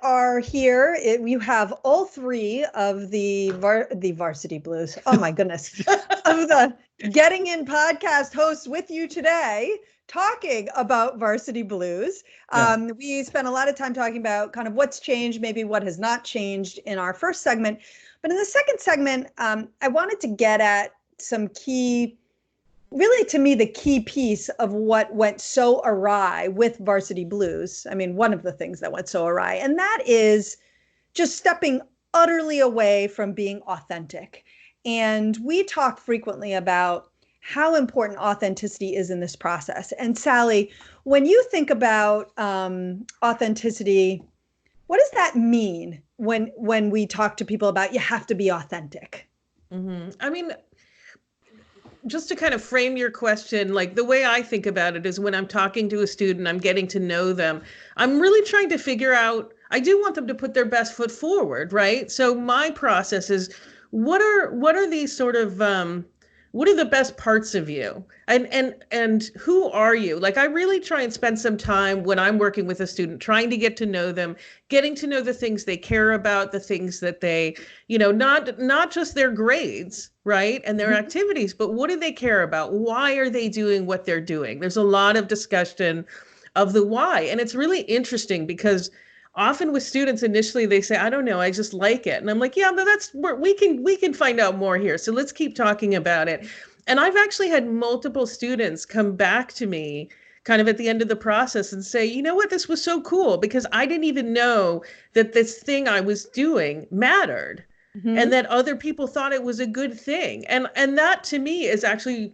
are here. You have all three of the Varsity Blues. Oh my goodness. Of the Getting In podcast hosts with you today, talking about Varsity Blues. We spent a lot of time talking about kind of what's changed, maybe what has not changed in our first segment. But in the second segment, I wanted to get at some key, really, to me, the key piece of what went so awry with Varsity Blues. I mean, one of the things that went so awry, and that is just stepping utterly away from being authentic. And we talk frequently about how important authenticity is in this process. And Sally, when you think about authenticity, what does that mean when we talk to people about you have to be authentic? Mm-hmm. I mean, just to kind of frame your question, like the way I think about it is when I'm talking to a student, I'm getting to know them. I'm really trying to figure out, I do want them to put their best foot forward, right? So my process is what are these sort of what are the best parts of you? And who are you? Like I really try and spend some time when I'm working with a student trying to get to know them, getting to know the things they care about, the things that they, not just their grades, right? And their activities, but what do they care about? Why are they doing what they're doing? There's a lot of discussion of the why. And it's really interesting because often with students initially they say, I don't know, I just like it. And I'm like, yeah, but that's where we can find out more here. So let's keep talking about it. And I've actually had multiple students come back to me kind of at the end of the process and say, you know what, this was so cool because I didn't even know that this thing I was doing mattered. Mm-hmm. And that other people thought it was a good thing. And that to me is actually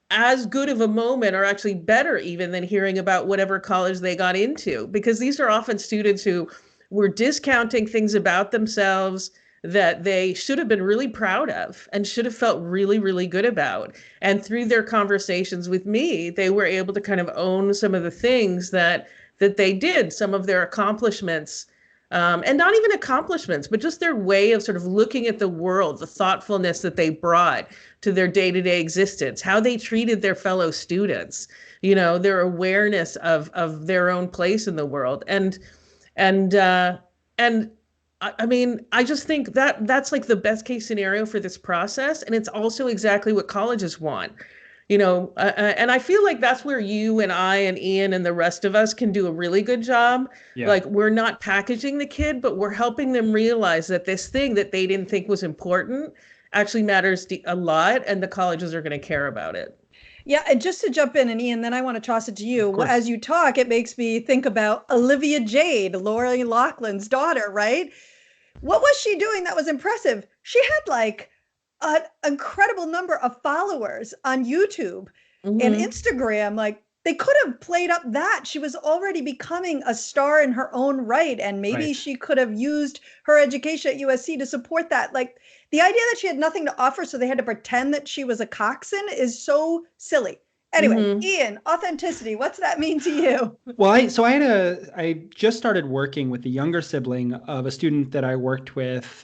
as good of a moment, or actually better even than hearing about whatever college they got into, because these are often students who were discounting things about themselves that they should have been really proud of and should have felt really, really good about. And through their conversations with me, they were able to kind of own some of the things that they did, some of their accomplishments. And not even accomplishments, but just their way of sort of looking at the world, the thoughtfulness that they brought to their day-to-day existence, how they treated their fellow students, their awareness of their own place in the world. And I mean, I just think that that's like the best case scenario for this process. And it's also exactly what colleges want. And I feel like that's where you and I and Ian and the rest of us can do a really good job. Yeah. Like we're not packaging the kid, but we're helping them realize that this thing that they didn't think was important actually matters a lot, and the colleges are going to care about it. Yeah, and just to jump in, and Ian, then I want to toss it to you. As you talk, it makes me think about Olivia Jade, Laughlin's daughter, right? What was she doing that was impressive? She had like an incredible number of followers on YouTube and Instagram. Like they could have played up that. She was already becoming a star in her own right. And maybe she could have used her education at USC to support that. Like the idea that she had nothing to offer, so they had to pretend that she was a coxswain is so silly. Anyway, Ian, authenticity, what's that mean to you? Well, I just started working with the younger sibling of a student that I worked with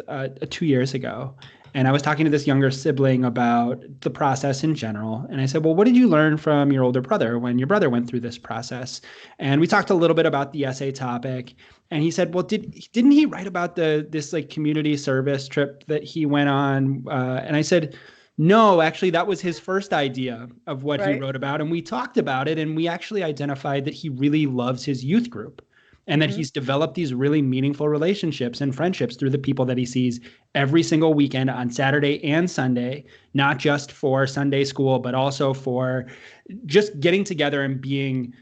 2 years ago. And I was talking to this younger sibling about the process in general. And I said, well, what did you learn from your older brother when your brother went through this process? And we talked a little bit about the essay topic. And he said, well, didn't he write about this like community service trip that he went on? And I said, no, actually, that was his first idea of what he wrote about. And we talked about it. And we actually identified that he really loves his youth group. And that he's developed these really meaningful relationships and friendships through the people that he sees every single weekend on Saturday and Sunday, not just for Sunday school, but also for just getting together and being,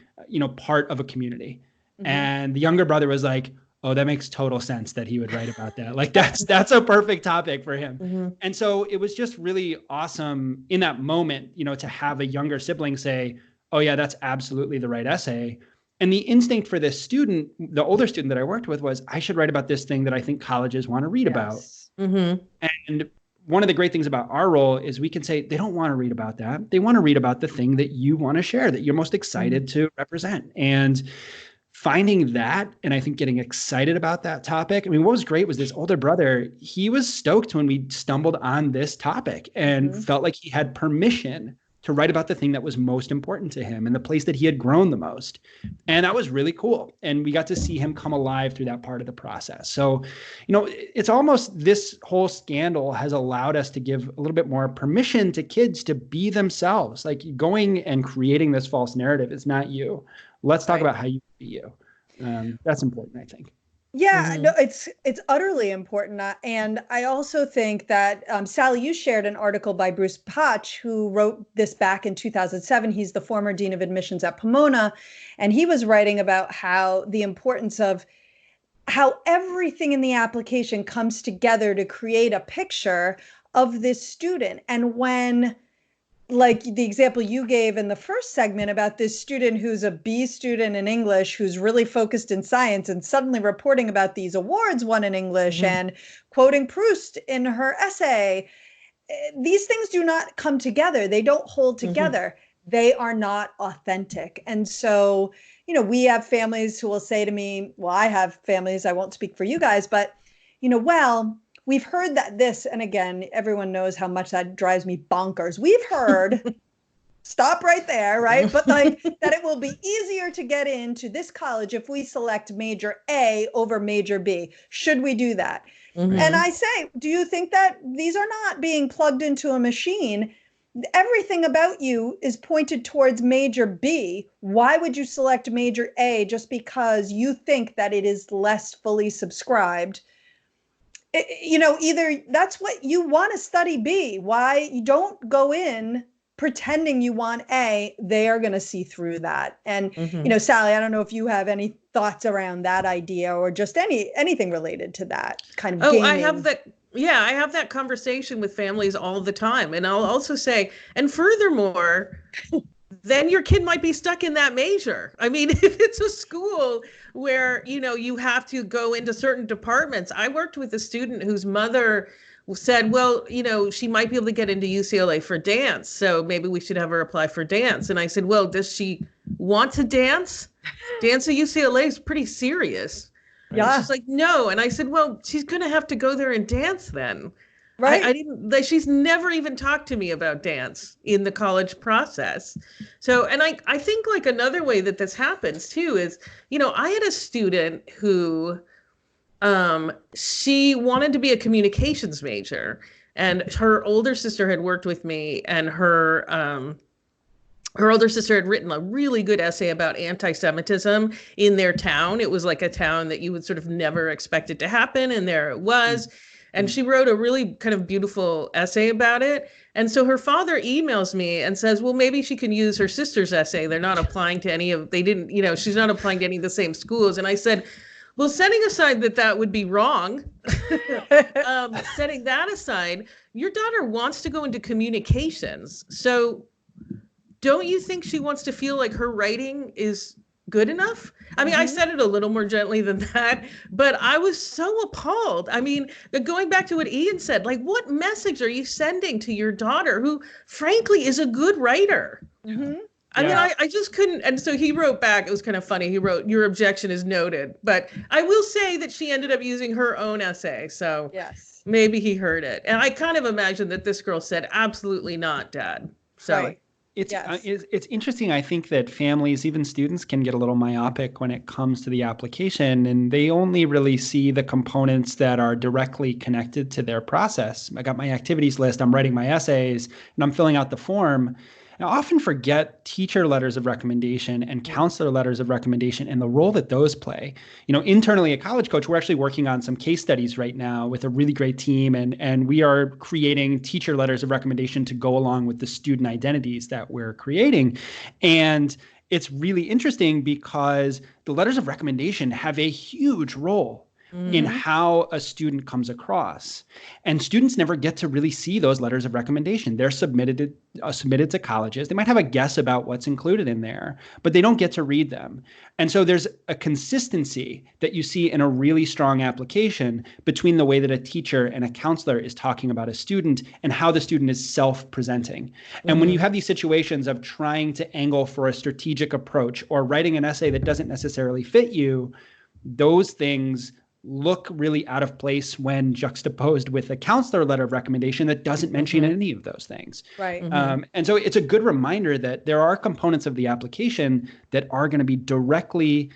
part of a community. And the younger brother was like, oh, that makes total sense that he would write about that. Like that's a perfect topic for him. And so it was just really awesome in that moment, to have a younger sibling say, oh yeah, that's absolutely the right essay. And the instinct for this student, the older student that I worked with, was I should write about this thing that I think colleges want to read about. And one of the great things about our role is we can say they don't want to read about that. They want to read about the thing that you want to share, that you're most excited to represent. And finding that, and I think getting excited about that topic. I mean, what was great was this older brother, he was stoked when we stumbled on this topic and felt like he had permission to write about the thing that was most important to him and the place that he had grown the most. And that was really cool. And we got to see him come alive through that part of the process. So, it's almost, this whole scandal has allowed us to give a little bit more permission to kids to be themselves. Like, going and creating this false narrative is not you. Let's talk about how you be you. That's important, I think. Yeah, no, it's utterly important. And I also think that, Sally, you shared an article by Bruce Potch, who wrote this back in 2007. He's the former dean of admissions at Pomona. And he was writing about how the importance of how everything in the application comes together to create a picture of this student. And when, like the example you gave in the first segment about this student who's a B student in English, who's really focused in science, and suddenly reporting about these awards won in English and quoting Proust in her essay, these things do not come together. They don't hold together. They are not authentic. And so, we have families who will say to me, well, I have families, I won't speak for you guys, but, well, we've heard that this, and again, everyone knows how much that drives me bonkers. We've heard, stop right there, right? But like that it will be easier to get into this college if we select major A over major B. Should we do that? And I say, do you think that these are not being plugged into a machine? Everything about you is pointed towards major B. Why would you select major A just because you think that it is less fully subscribed? Either that's what you want to study B. Why you don't go in pretending you want A, they are going to see through that. And, Sally, I don't know if you have any thoughts around that idea or just anything related to that kind of gaming. I have that. Yeah, I have that conversation with families all the time. And I'll also say, and furthermore, then your kid might be stuck in that major. I mean, if it's a school where, you have to go into certain departments. I worked with a student whose mother said, well, she might be able to get into UCLA for dance. So maybe we should have her apply for dance. And I said, well, does she want to dance? Dance at UCLA is pretty serious. Yeah. She's like, no. And I said, well, she's going to have to go there and dance then. Right. She's never even talked to me about dance in the college process. So, and I think like another way that this happens too is, I had a student who, she wanted to be a communications major, and her older sister had worked with me, and her older sister had written a really good essay about anti-Semitism in their town. It was like a town that you would sort of never expect it to happen. And there it was. And she wrote a really kind of beautiful essay about it. And so her father emails me and says, well, maybe she can use her sister's essay. They're not applying to she's not applying to any of the same schools. And I said, well, setting aside that would be wrong, setting that aside, your daughter wants to go into communications. So don't you think she wants to feel like her writing is good enough? I mean, I said it a little more gently than that, but I was so appalled. I mean, going back to what Ian said, like, what message are you sending to your daughter, who frankly is a good writer? I mean, I just couldn't. And so he wrote back. It was kind of funny. He wrote, your objection is noted. But I will say that she ended up using her own essay. So maybe he heard it. And I kind of imagine that this girl said, absolutely not, Dad. So. Right. It's interesting. I think that families, even students, can get a little myopic when it comes to the application, and they only really see the components that are directly connected to their process. I got my activities list, I'm writing my essays, and I'm filling out the form. I often forget teacher letters of recommendation and counselor letters of recommendation and the role that those play. Internally at College Coach, we're actually working on some case studies right now with a really great team, and we are creating teacher letters of recommendation to go along with the student identities that we're creating. And it's really interesting because the letters of recommendation have a huge role in how a student comes across. And students never get to really see those letters of recommendation. They're submitted to colleges. They might have a guess about what's included in there, but they don't get to read them. And so there's a consistency that you see in a really strong application between the way that a teacher and a counselor is talking about a student and how the student is self-presenting. And when you have these situations of trying to angle for a strategic approach or writing an essay that doesn't necessarily fit you, those things look really out of place when juxtaposed with a counselor letter of recommendation that doesn't mention any of those things. Right. And so it's a good reminder that there are components of the application that are going to be directly,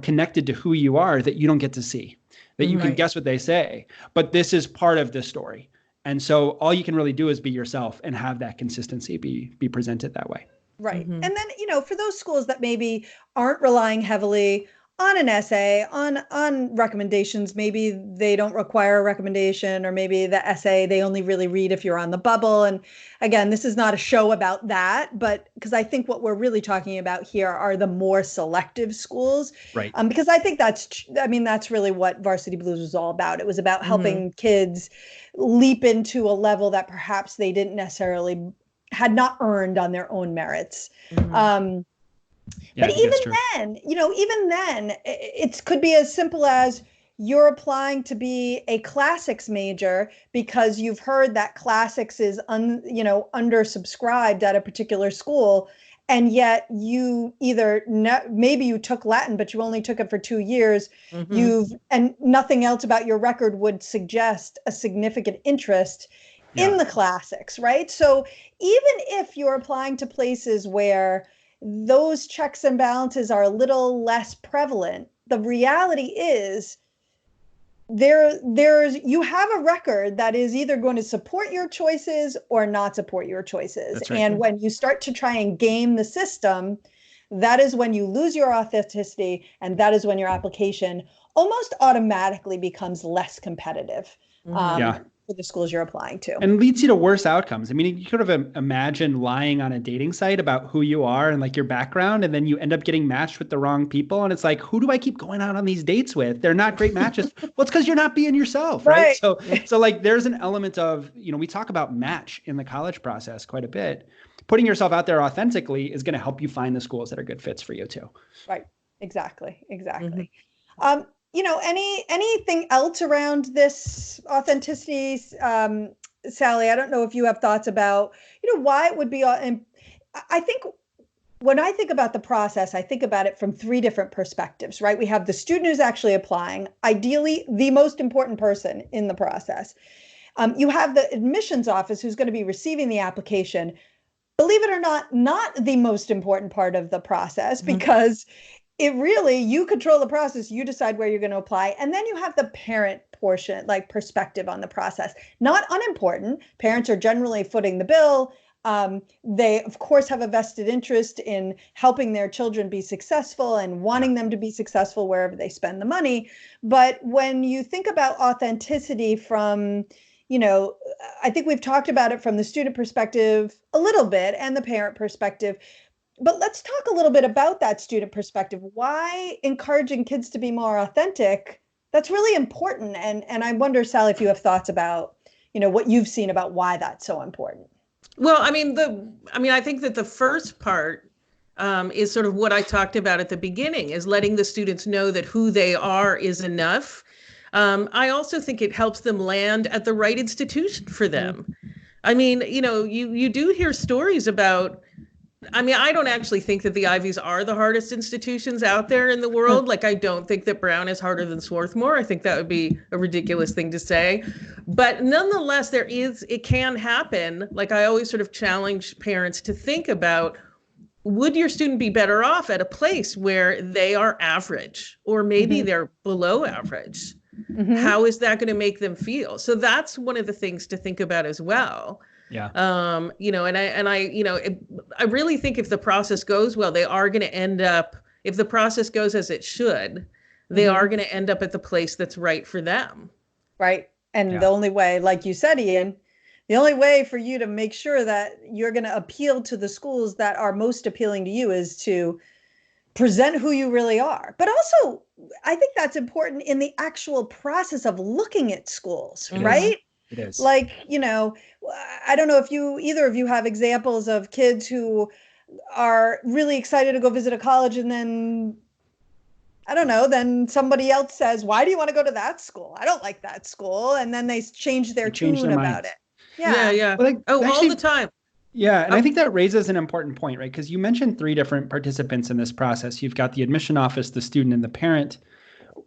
connected to who you are that you don't get to see, that you can guess what they say, but this is part of the story. And so all you can really do is be yourself and have that consistency be presented that way. Right. And then, for those schools that maybe aren't relying heavily on an essay, on recommendations, maybe they don't require a recommendation, or maybe the essay they only really read if you're on the bubble. And again, this is not a show about that, but because I think what we're really talking about here are the more selective schools. Right. Because I think that's really what Varsity Blues was all about. It was about helping kids leap into a level that perhaps they didn't necessarily had not earned on their own merits. But even then, it could be as simple as you're applying to be a classics major because you've heard that classics is undersubscribed at a particular school, and yet you maybe you took Latin, but you only took it for 2 years. And nothing else about your record would suggest a significant interest in the classics, right? So even if you're applying to places where those checks and balances are a little less prevalent, the reality is you have a record that is either going to support your choices or not support your choices. That's right. And when you start to try and game the system, that is when you lose your authenticity, and that is when your application almost automatically becomes less competitive. For the schools you're applying to. And leads you to worse outcomes. I mean, you could have imagined lying on a dating site about who you are and like your background, and then you end up getting matched with the wrong people. And it's like, who do I keep going out on these dates with? They're not great matches. Well, it's because you're not being yourself, right? So like there's an element of, we talk about match in the college process quite a bit. Putting yourself out there authentically is going to help you find the schools that are good fits for you too. Right. Exactly. Anything else around this authenticity, Sally? I don't know if you have thoughts about, why it would be. And I think when I think about the process, I think about it from 3 different perspectives, right? We have the student who's actually applying, ideally the most important person in the process. You have the admissions office who's going to be receiving the application. Believe it or not the most important part of the process, because you control the process, you decide where you're going to apply. And then you have the parent portion, like perspective on the process. Not unimportant. Parents are generally footing the bill. They, of course, have a vested interest in helping their children be successful and wanting them to be successful wherever they spend the money. But when you think about authenticity from, I think we've talked about it from the student perspective a little bit and the parent perspective. But let's talk a little bit about that student perspective. Why encouraging kids to be more authentic? That's really important. And I wonder, Sally, if you have thoughts about, what you've seen about why that's so important. Well, I think that the first part is sort of what I talked about at the beginning, is letting the students know that who they are is enough. I also think it helps them land at the right institution for them. I mean, you do hear stories about, I don't actually think that the Ivies are the hardest institutions out there in the world. Like, I don't think that Brown is harder than Swarthmore. I think that would be a ridiculous thing to say. But nonetheless, it can happen. Like, I always sort of challenge parents to think about, would your student be better off at a place where they are average, or maybe they're below average? How is that going to make them feel? So that's one of the things to think about as well. Yeah. I really think if the process goes well, they are going to end up, if the process goes as it should, they are going to end up at the place that's right for them. Right. And the only way, like you said, Ian, the only way for you to make sure that you're going to appeal to the schools that are most appealing to you is to present who you really are. But also, I think that's important in the actual process of looking at schools, right? It is. Like, I don't know if either of you have examples of kids who are really excited to go visit a college, and then, I don't know, then somebody else says, why do you want to go to that school? I don't like that school. And then they change their tune about it. Yeah. Well, all the time. Yeah. And I think that raises an important point, right? Because you mentioned 3 different participants in this process. You've got the admission office, the student, and the parent.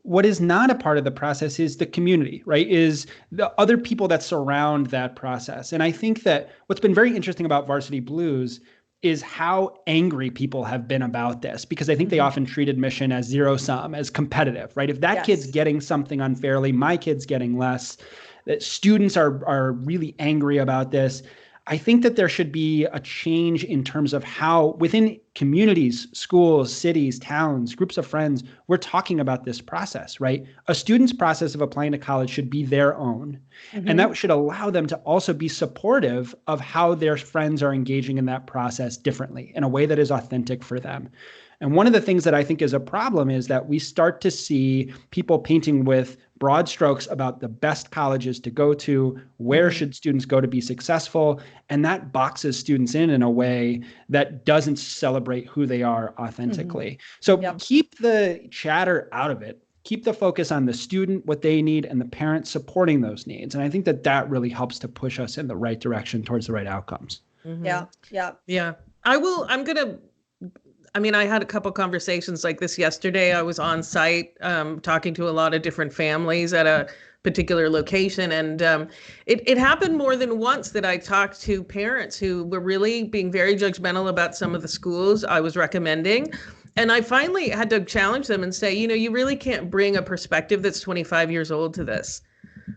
what is not a part of the process is the community, right? Is the other people that surround that process. And I think that what's been very interesting about Varsity Blues is how angry people have been about this, because I think they often treat admission as zero sum, as competitive, right? If that kid's getting something unfairly, my kid's getting less. That students are really angry about this. I think that there should be a change in terms of how within communities, schools, cities, towns, groups of friends, we're talking about this process, right? A student's process of applying to college should be their own. And that should allow them to also be supportive of how their friends are engaging in that process differently in a way that is authentic for them. And one of the things that I think is a problem is that we start to see people painting with broad strokes about the best colleges to go to, where should students go to be successful, and that boxes students in a way that doesn't celebrate who they are authentically. So keep the chatter out of it. Keep the focus on the student, what they need, and the parents supporting those needs. And I think that that really helps to push us in the right direction towards the right outcomes. Yeah. I had a couple conversations like this yesterday. I was on site talking to a lot of different families at a particular location. And it happened more than once that I talked to parents who were really being very judgmental about some of the schools I was recommending. And I finally had to challenge them and say, you really can't bring a perspective that's 25 years old to this.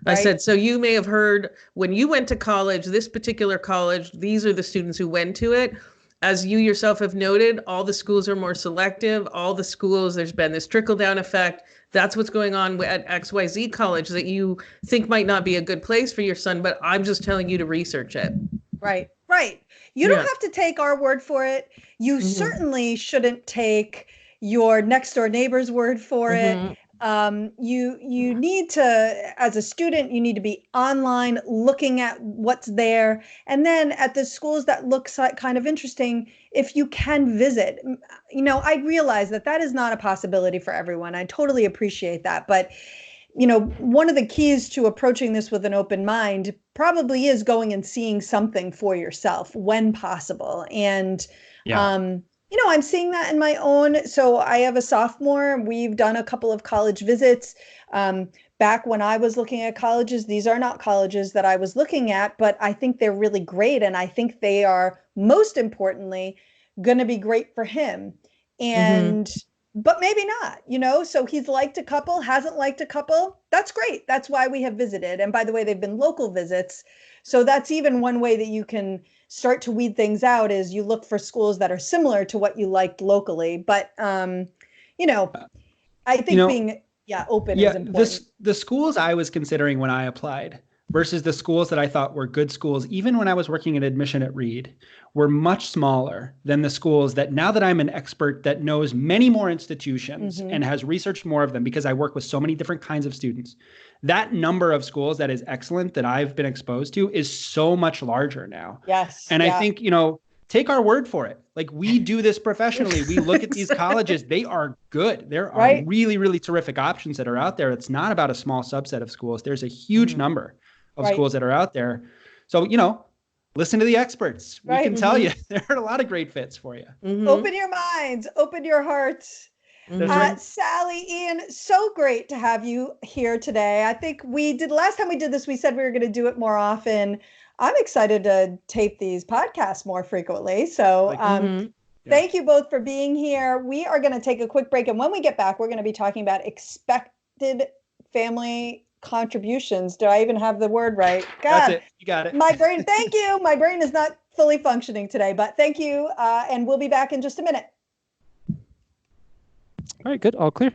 Right. I said, so you may have heard when you went to college, this particular college, these are the students who went to it. As you yourself have noted, all the schools are more selective. All the schools, there's been this trickle-down effect. That's what's going on at XYZ college that you think might not be a good place for your son, but I'm just telling you to research it. Right. You don't have to take our word for it. You certainly shouldn't take your next door neighbor's word for it. You need to, as a student, you need to be online looking at what's there. And then at the schools that looks like kind of interesting, if you can visit, I realize that is not a possibility for everyone. I totally appreciate that. But, one of the keys to approaching this with an open mind probably is going and seeing something for yourself when possible. And, I'm seeing that in my own. So I have a sophomore. We've done a couple of college visits. Back when I was looking at colleges, these are not colleges that I was looking at, but I think they're really great. And I think they are, most importantly, going to be great for him. And, but maybe not, so he's liked a couple, hasn't liked a couple. That's great. That's why we have visited. And by the way, they've been local visits. So that's even one way that you can start to weed things out is you look for schools that are similar to what you liked locally. But, I think being open is important. The schools I was considering when I applied versus the schools that I thought were good schools, even when I was working in admission at Reed, were much smaller than the schools that now that I'm an expert that knows many more institutions and has researched more of them because I work with so many different kinds of students. That number of schools that is excellent that I've been exposed to is so much larger now. Yes. And I think, take our word for it. Like we do this professionally. We look at these colleges. They are good. There are really, really terrific options that are out there. It's not about a small subset of schools. There's a huge number of schools that are out there. So, listen to the experts. We can tell you there are a lot of great fits for you. Open your minds, open your hearts. Sally, Ian, so great to have you here today. I think last time we did this, we said we were going to do it more often. I'm excited to tape these podcasts more frequently. So thank you both for being here. We are going to take a quick break. And when we get back, we're going to be talking about expected family contributions. Do I even have the word right? God, that's it. You got it. My brain, thank you. My brain is not fully functioning today, but thank you. And we'll be back in just a minute. All right, good. All clear.